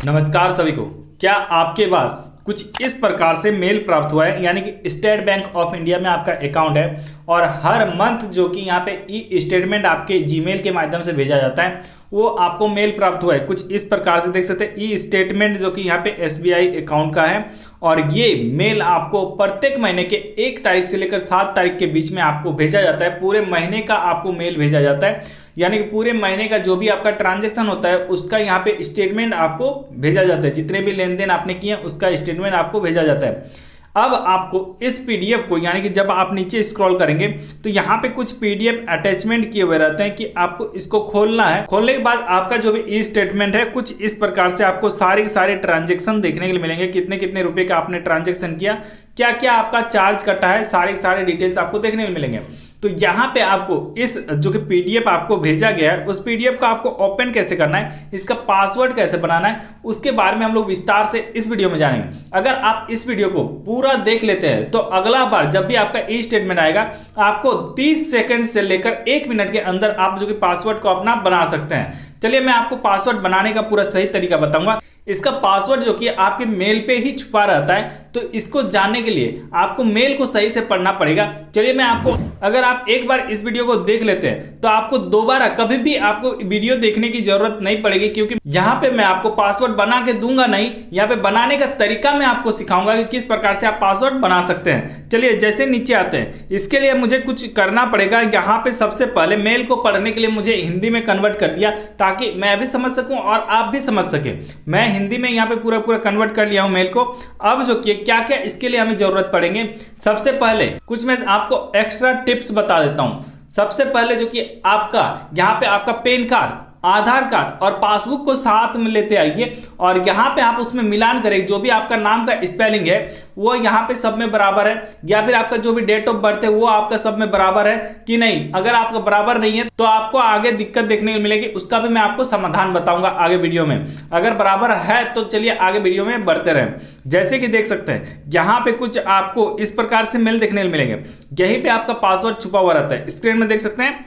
नमस्कार सभी को। क्या आपके पास कुछ इस प्रकार से मेल प्राप्त हुआ है, यानी कि स्टेट बैंक ऑफ इंडिया में आपका अकाउंट है और हर मंथ जो कि यहाँ पे ई स्टेटमेंट आपके जीमेल के माध्यम से भेजा जाता है, वो आपको मेल प्राप्त हुआ है। कुछ इस प्रकार से देख सकते हैं ई स्टेटमेंट जो कि यहाँ पे एसबीआई अकाउंट का है और ये मेल आपको प्रत्येक महीने के 1 तारीख से लेकर 7 तारीख के बीच में आपको भेजा जाता है। पूरे महीने का आपको मेल भेजा जाता है, यानी कि पूरे महीने का जो भी आपका ट्रांजैक्शन होता है उसका यहाँ पे स्टेटमेंट आपको भेजा जाता है। जितने भी लेन देन आपने किए उसका स्टेटमेंट आपको भेजा जाता है। अब आपको इस पीडीएफ को, यानी कि जब आप नीचे स्क्रॉल करेंगे तो यहाँ पे कुछ पीडीएफ अटैचमेंट किए हुए रहते हैं कि आपको इसको खोलना है। खोलने के बाद आपका जो भी ई स्टेटमेंट है कुछ इस प्रकार से आपको सारे ट्रांजैक्शन देखने के लिए मिलेंगे। कितने कितने रुपए का आपने ट्रांजैक्शन किया, क्या क्या आपका चार्ज कटा है, सारे डिटेल्स आपको देखने को मिलेंगे। तो यहाँ पे आपको इस जो कि पीडीएफ आपको भेजा गया है उस पीडीएफ को आपको ओपन कैसे करना है, इसका पासवर्ड कैसे बनाना है, उसके बारे में हम लोग विस्तार से इस वीडियो में जानेंगे। अगर आप इस वीडियो को पूरा देख लेते हैं तो अगला बार जब भी आपका ई स्टेटमेंट आएगा आपको 30 सेकंड से लेकर 1 मिनट के अंदर आप जो कि पासवर्ड को अपना बना सकते हैं। चलिए मैं आपको पासवर्ड बनाने का पूरा सही तरीका बताऊंगा। इसका पासवर्ड जो कि आपके मेल पे ही छुपा रहता है, तो इसको जानने के लिए आपको मेल को सही से पढ़ना पड़ेगा। चलिए मैं आपको, अगर आप एक बार इस वीडियो को देख लेते हैं तो आपको दोबारा कभी भी आपको वीडियो देखने की जरूरत नहीं पड़ेगी, क्योंकि यहाँ पे मैं आपको पासवर्ड बना के दूंगा नहीं, यहाँ पे बनाने का तरीका मैं आपको सिखाऊंगा कि किस प्रकार से आप पासवर्ड बना सकते हैं। चलिए जैसे नीचे आते हैं, इसके लिए मुझे कुछ करना पड़ेगा। यहाँ पे सबसे पहले मेल को पढ़ने के लिए मुझे हिंदी में कन्वर्ट कर दिया ताकि मैं भी समझ सकूं और आप भी समझ सके। मैं हिंदी में यहाँ पे पूरा कन्वर्ट कर लिया हूं मेल को। अब जो कि क्या क्या इसके लिए हमें जरूरत पड़ेंगे, सबसे पहले कुछ मैं आपको एक्स्ट्रा टिप्स बता देता हूं। सबसे पहले जो कि आपका यहाँ पे आपका पैन कार्ड, आधार कार्ड और पासबुक को साथ में लेते आइए और यहाँ पे आप उसमें मिलान करें। जो भी आपका नाम का स्पेलिंग है वो यहाँ पे सब में बराबर है, या फिर आपका जो भी डेट ऑफ बर्थ है वो आपका सब में बराबर है कि नहीं। अगर आपका बराबर नहीं है तो आपको आगे दिक्कत देखने को मिलेगी, उसका भी मैं आपको समाधान बताऊंगा आगे वीडियो में। अगर बराबर है तो चलिए आगे वीडियो में बढ़ते रहें। जैसे कि देख सकते हैं यहाँ पे कुछ आपको इस प्रकार से मेल देखने को मिलेंगे। यहीं पे आपका पासवर्ड छुपा हुआ रहता है। स्क्रीन में देख सकते हैं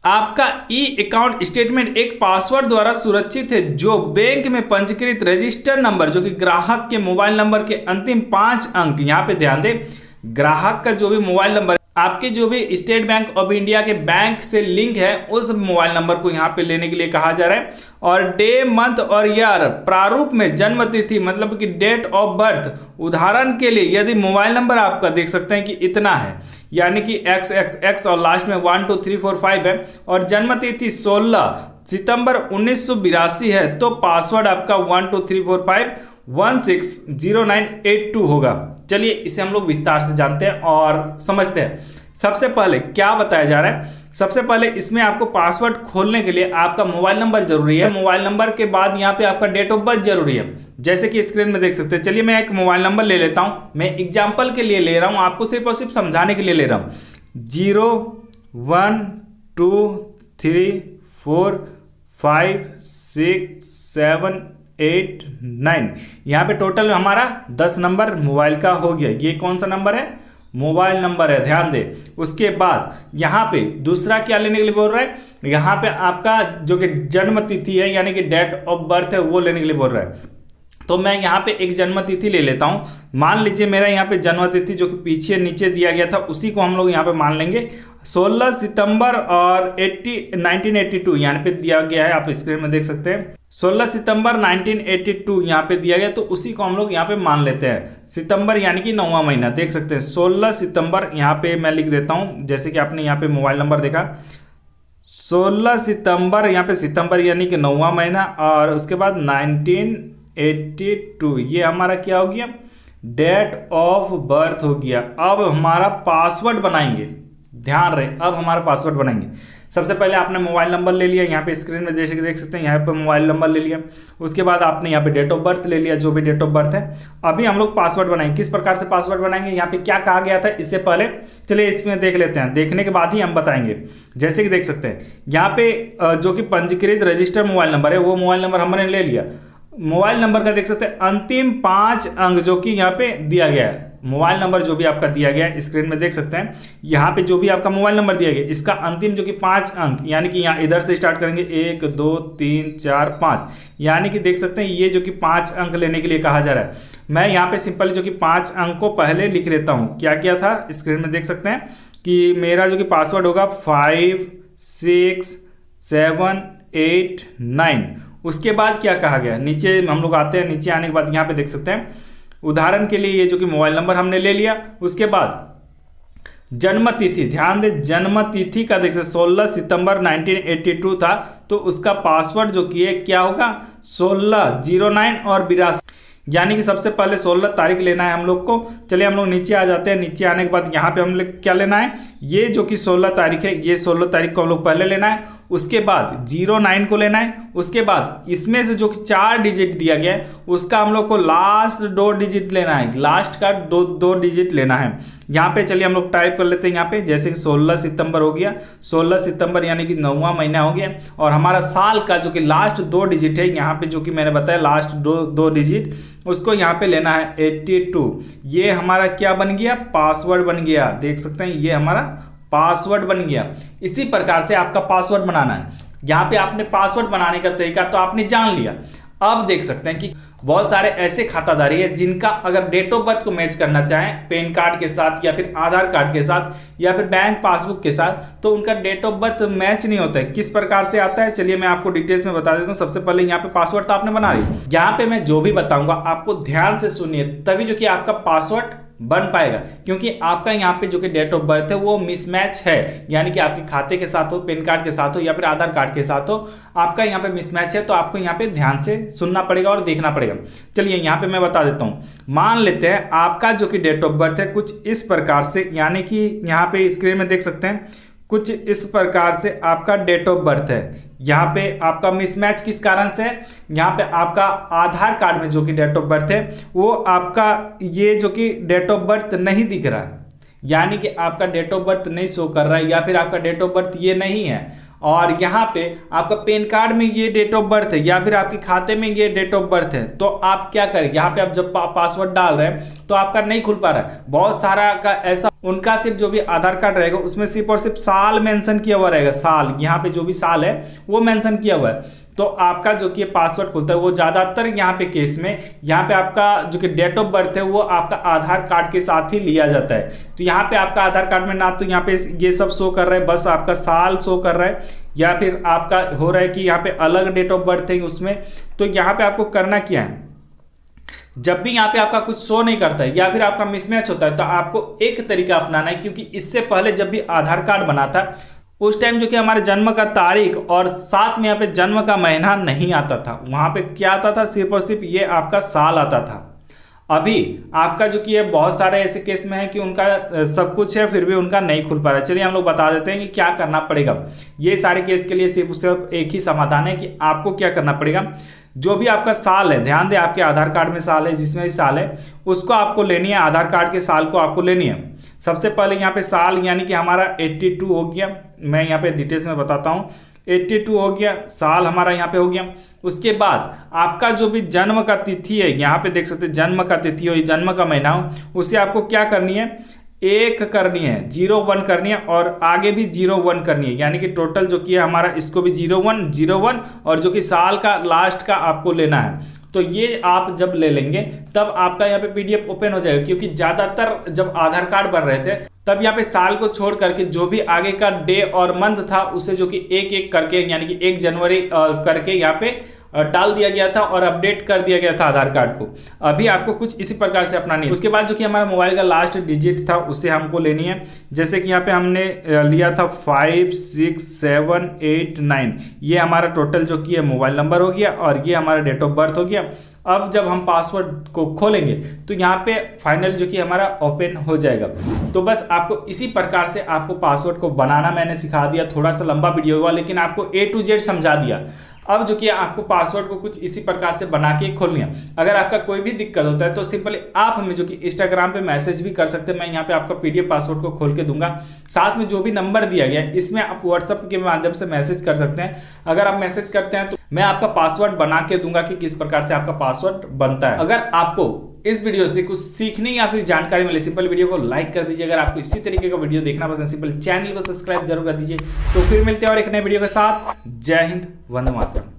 आपका ई अकाउंट स्टेटमेंट एक पासवर्ड द्वारा सुरक्षित है जो बैंक में पंजीकृत रजिस्टर नंबर, जो कि ग्राहक के मोबाइल नंबर के अंतिम 5 अंक, यहाँ पे ध्यान दें, ग्राहक का जो भी मोबाइल नंबर आपके जो भी स्टेट बैंक ऑफ इंडिया के बैंक से लिंक है उस मोबाइल नंबर को यहाँ पे लेने के लिए कहा जा रहा है। और डे, मंथ और ईयर प्रारूप में जन्म तिथि, मतलब कि डेट ऑफ बर्थ। उदाहरण के लिए यदि मोबाइल नंबर आपका देख सकते हैं कि इतना है, यानी कि XXX और लास्ट में 1 2 3 4 5 है और जन्म तिथि 16 सितंबर 1982 है, तो पासवर्ड आपका 1 2 3 4 5 160982 होगा। चलिए इसे हम लोग विस्तार से जानते हैं और समझते हैं। सबसे पहले क्या बताया जा रहा है, सबसे पहले इसमें आपको पासवर्ड खोलने के लिए आपका मोबाइल नंबर जरूरी है। मोबाइल नंबर के बाद यहाँ पे आपका डेट ऑफ बर्थ जरूरी है, जैसे कि स्क्रीन में देख सकते हैं। चलिए मैं एक मोबाइल नंबर ले लेता हूँ, मैं एग्जाम्पल के लिए ले रहा हूँ, आपको सिर्फ और सिर्फ समझाने के लिए ले रहा हूँ। 0 1 2 3 4 5 6 7 8 9, यहाँ पे टोटल हमारा 10 नंबर मोबाइल का हो गया। ये कौन सा नंबर है, मोबाइल नंबर है, ध्यान दे। उसके बाद यहाँ पे दूसरा क्या लेने के लिए बोल रहा है, यहाँ पे आपका जो कि जन्म तिथि है, यानी कि डेट ऑफ बर्थ है, वो लेने के लिए बोल रहा है। तो मैं यहाँ पे एक जन्म तिथि ले लेता हूँ। मान लीजिए मेरा यहाँ पे जन्म तिथि जो कि पीछे नीचे दिया गया था उसी को हम लोग यहाँ पे मान लेंगे 16 सितंबर और 1982 यहाँ पे दिया गया है, आप स्क्रीन में देख सकते हैं। 16 सितंबर 1982 यहाँ पे दिया गया, तो उसी को हम लोग यहाँ पे मान लेते हैं। सितंबर यानी कि 9वां महीना, देख सकते हैं 16 सितंबर यहाँ पे मैं लिख देता हूँ। जैसे कि आपने यहाँ पे मोबाइल नंबर देखा 16 सितंबर, यहाँ पे सितंबर यानी कि 9वां महीना और उसके बाद 1982, ये हमारा क्या हो गया, डेट ऑफ बर्थ हो गया। अब हमारा पासवर्ड बनाएंगे, ध्यान रहे, अब हमारा पासवर्ड बनाएंगे। सबसे पहले आपने मोबाइल नंबर ले लिया, यहाँ पे स्क्रीन में जैसे कि देख सकते हैं यहाँ पे मोबाइल नंबर ले लिया। उसके बाद आपने यहाँ पे डेट ऑफ बर्थ ले लिया, जो भी डेट ऑफ बर्थ है। अभी हम लोग पासवर्ड बनाएंगे। किस प्रकार से पासवर्ड बनाएंगे, यहाँ पे क्या कहा गया था इससे पहले, चलिए इसमें देख लेते हैं, देखने के बाद ही हम बताएंगे। जैसे कि देख सकते हैं यहाँ पे जो कि पंजीकृत रजिस्टर मोबाइल नंबर है वो मोबाइल नंबर हमने ले लिया। मोबाइल नंबर का देख सकते हैं अंतिम 5 अंक जो कि यहाँ पे दिया गया है, मोबाइल नंबर जो भी आपका दिया गया है स्क्रीन में देख सकते हैं, यहाँ पे जो भी आपका मोबाइल नंबर दिया गया इसका अंतिम जो कि 5 अंक, यानी कि यहाँ इधर से स्टार्ट करेंगे 1 2 3 4 5, यानी कि देख सकते हैं ये जो कि 5 अंक लेने के लिए कहा जा रहा है। मैं यहाँ पे सिंपल जो कि 5 अंक को पहले लिख लेता हूँ। क्या किया था स्क्रीन में देख सकते हैं कि मेरा जो कि पासवर्ड होगा 5 6 7 8 9। उसके बाद क्या कहा गया, नीचे हम लोग आते हैं, नीचे आने के बाद यहाँ पे देख सकते हैं उदाहरण के लिए ये जो कि मोबाइल नंबर हमने ले लिया। उसके बाद जन्म तिथि, ध्यान दे जन्म तिथि का देख सकते 16 सितंबर 1982 था, तो उसका पासवर्ड जो कि है क्या होगा 16 09 और 82, यानी कि सबसे पहले 16 तारीख लेना है हम लोग को। चलिए हम लोग नीचे आ जाते हैं। नीचे आने के बाद यहाँ पे हम लोग क्या लेना है, ये जो कि 16 तारीख है, ये 16 तारीख को हम लोग पहले लेना है। उसके बाद 09 को लेना है। उसके बाद इसमें से जो कि 4 डिजिट दिया गया है उसका हम लोग को लास्ट 2 डिजिट लेना है, लास्ट का दो डिजिट लेना है। यहाँ पे चलिए हम लोग टाइप कर लेते हैं यहाँ पे, जैसे कि 16 सितंबर हो गया, 16 सितंबर यानी कि 9वां महीना हो गया। और हमारा साल का जो कि लास्ट 2 डिजिट है, यहाँ पे जो कि मैंने बताया लास्ट दो डिजिट, उसको यहाँ पे लेना है 82। ये हमारा क्या बन गया, पासवर्ड बन गया। देख सकते हैं ये हमारा पासवर्ड बन गया। इसी प्रकार से आपका पासवर्ड बनाना है। यहाँ पे आपने पासवर्ड बनाने का तरीका तो आपने जान लिया। अब देख सकते हैं कि बहुत सारे ऐसे खाताधारी है जिनका अगर डेट ऑफ बर्थ को मैच करना चाहें पैन कार्ड के साथ या फिर आधार कार्ड के साथ या फिर बैंक पासबुक के साथ, तो उनका डेट ऑफ बर्थ मैच नहीं होता है। किस प्रकार से आता है चलिए मैं आपको डिटेल्स में बता देता हूँ। सबसे पहले यहाँ पे पासवर्ड तो आपने बना लिया, यहाँ पे मैं जो भी बताऊंगा आपको ध्यान से सुनिए, तभी जो कि आपका पासवर्ड बन पाएगा। क्योंकि आपका यहाँ पे जो कि डेट ऑफ बर्थ है वो मिसमैच है, यानी कि आपके खाते के साथ हो, पैन कार्ड के साथ हो या फिर आधार कार्ड के साथ हो, आपका यहाँ पे मिसमैच है। तो आपको यहाँ पे ध्यान से सुनना पड़ेगा और देखना पड़ेगा। चलिए यहाँ पे मैं बता देता हूँ। मान लेते हैं आपका जो कि डेट ऑफ बर्थ है कुछ इस प्रकार से, यानी कि यहाँ पे स्क्रीन में देख सकते हैं कुछ इस प्रकार से आपका डेट ऑफ बर्थ है। यहाँ पे आपका मिसमैच किस कारण से है, यहाँ पे आपका आधार कार्ड में जो कि डेट ऑफ बर्थ है वो आपका ये जो कि डेट ऑफ बर्थ नहीं दिख रहा है, यानी कि आपका डेट ऑफ बर्थ नहीं शो कर रहा है या फिर आपका डेट ऑफ बर्थ ये नहीं है। और यहाँ पे आपका पैन कार्ड में ये डेट ऑफ बर्थ है या फिर आपके खाते में ये डेट ऑफ बर्थ है, तो आप क्या करें, यहाँ पे आप जब पासवर्ड डाल रहे हैं तो आपका नहीं खुल पा रहा है। बहुत सारा का ऐसा, उनका सिर्फ जो भी आधार कार्ड रहेगा उसमें सिर्फ और सिर्फ साल मेंशन किया हुआ रहेगा, साल, यहाँ पे जो भी साल है वो मेंशन किया हुआ है, तो आपका जो कि पासवर्ड खुलता है। वो ज़्यादातर यहाँ पे केस में यहाँ पे आपका जो कि डेट ऑफ बर्थ है वो आपका आधार कार्ड के साथ ही लिया जाता है। तो यहाँ पे आपका आधार कार्ड में ना तो यहाँ पे ये सब शो कर रहा है, बस आपका साल शो कर रहा है, या फिर आपका हो रहा है कि यहाँ पे अलग डेट ऑफ बर्थ है उसमें। तो यहाँ पे आपको करना क्या है, जब भी यहाँ पे आपका कुछ शो नहीं करता है या फिर आपका मिसमैच होता है तो आपको एक तरीका अपनाना है। क्योंकि इससे पहले जब भी आधार कार्ड बना था उस टाइम जो कि हमारे जन्म का तारीख और साथ में यहाँ पे जन्म का महीना नहीं आता था, वहाँ पे क्या आता था, सिर्फ और सिर्फ ये आपका साल आता था। अभी आपका जो कि है बहुत सारे ऐसे केस में है कि उनका सब कुछ है फिर भी उनका नहीं खुल पा रहा है। चलिए हम लोग बता देते हैं कि क्या करना पड़ेगा। ये सारे केस के लिए सिर्फ एक ही समाधान है कि आपको क्या करना पड़ेगा। जो भी आपका साल है, ध्यान दें आपके आधार कार्ड में साल है, जिसमें भी साल है उसको आपको लेनी है, आधार कार्ड के साल को आपको लेनी है। सबसे पहले यहाँ पे साल यानी कि हमारा 82 हो गया, मैं यहाँ पे डिटेल्स में बताता हूँ। 82 हो गया, साल हमारा यहाँ पे हो गया। उसके बाद आपका जो भी जन्म का तिथि है, यहाँ पे देख सकते हैं जन्म का तिथि हो, जन्म का महीना हो, उसे आपको क्या करनी है, 1 करनी है, 01 करनी है और आगे भी 01 करनी है, यानी कि टोटल जो कि है हमारा इसको भी 01 01 और जो कि साल का लास्ट का आपको लेना है। तो ये आप जब ले लेंगे तब आपका यहाँ पे पीडीएफ ओपन हो जाएगा। क्योंकि ज़्यादातर जब आधार कार्ड बन रहे थे तब यहाँ पे साल को छोड़ करके जो भी आगे का डे और मंथ था उसे जो कि एक एक करके यानी कि 1 जनवरी करके यहाँ पे डाल दिया गया था और अपडेट कर दिया गया था आधार कार्ड को। अभी आपको कुछ इसी प्रकार से अपनानी है। उसके बाद जो कि हमारा मोबाइल का लास्ट डिजिट था उसे हमको लेनी है। जैसे कि यहाँ पे हमने लिया था 5 6 7 8 9, ये हमारा टोटल जो कि है मोबाइल नंबर हो गया और ये हमारा डेट ऑफ बर्थ हो गया। अब जब हम पासवर्ड को खोलेंगे तो यहाँ पे फाइनल जो कि हमारा ओपन हो जाएगा। तो बस आपको इसी प्रकार से आपको पासवर्ड को बनाना मैंने सिखा दिया। थोड़ा सा लंबा वीडियो हुआ लेकिन आपको A to Z समझा दिया। अब जो कि आपको पासवर्ड को कुछ इसी प्रकार से बना के खोलनी है। अगर आपका कोई भी दिक्कत होता है तो सिंपली आप हमें जो कि इंस्टाग्राम पे मैसेज भी कर सकते हैं। मैं यहाँ पे आपका पीडीएफ पासवर्ड को खोल के दूंगा। साथ में जो भी नंबर दिया गया है इसमें आप व्हाट्सएप के माध्यम से मैसेज कर सकते हैं। अगर आप मैसेज करते हैं तो मैं आपका पासवर्ड बना के दूंगा कि किस प्रकार से आपका पासवर्ड बनता है। अगर आपको इस वीडियो से कुछ सीखने या फिर जानकारी मिले, सिंपल वीडियो को लाइक कर दीजिए। अगर आपको इसी तरीके का वीडियो देखना पसंद, सिंपल चैनल को सब्सक्राइब जरूर कर दीजिए। तो फिर मिलते हैं और एक नए वीडियो के साथ। जय हिंद, वंदे मातरम।